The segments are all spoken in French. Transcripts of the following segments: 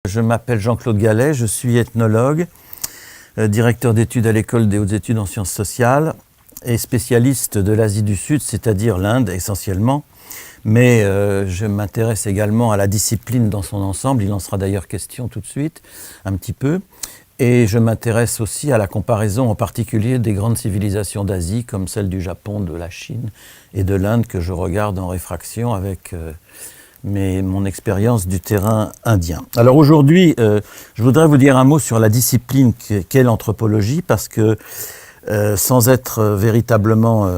Je m'appelle Jean-Claude Gallet, je suis ethnologue, directeur d'études à l'École des hautes études en sciences sociales et spécialiste de l'Asie du Sud, c'est-à-dire l'Inde essentiellement. Mais je m'intéresse également à la discipline dans son ensemble, il en sera d'ailleurs question tout de suite, un petit peu. Et je m'intéresse aussi à la comparaison en particulier des grandes civilisations d'Asie, comme celle du Japon, de la Chine et de l'Inde, que je regarde en réfraction avec mon expérience du terrain indien. Alors aujourd'hui, je voudrais vous dire un mot sur la discipline qu'est l'anthropologie, parce que sans être véritablement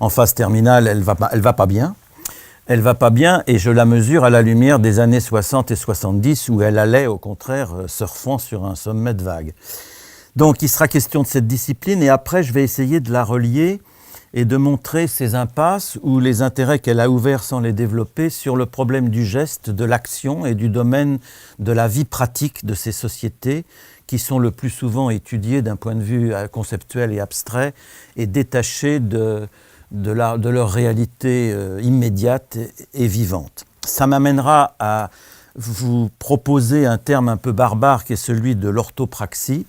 en phase terminale, elle va pas bien. Elle va pas bien et je la mesure à la lumière des années 60 et 70 où elle allait au contraire surfant sur un sommet de vagues. Donc il sera question de cette discipline et après je vais essayer de la relier et de montrer ses impasses ou les intérêts qu'elle a ouverts sans les développer sur le problème du geste, de l'action et du domaine de la vie pratique de ces sociétés qui sont le plus souvent étudiées d'un point de vue conceptuel et abstrait et détachées de leur réalité immédiate et vivante. Ça m'amènera à vous proposer un terme un peu barbare qui est celui de l'orthopraxie.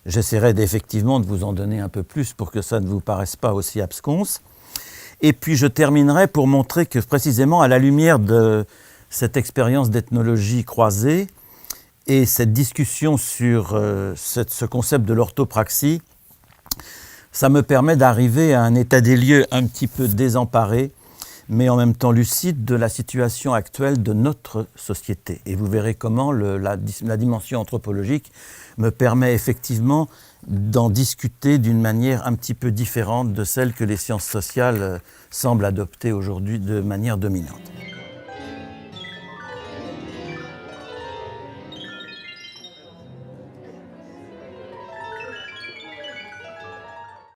J'essaierai effectivement de vous en donner un peu plus pour que ça ne vous paraisse pas aussi absconse. Et puis je terminerai pour montrer que précisément à la lumière de cette expérience d'ethnologie croisée et cette discussion sur ce concept de l'orthopraxie, ça me permet d'arriver à un état des lieux un petit peu désemparé, mais en même temps lucide de la situation actuelle de notre société. Et vous verrez comment la dimension anthropologique me permet effectivement d'en discuter d'une manière un petit peu différente de celle que les sciences sociales semblent adopter aujourd'hui de manière dominante.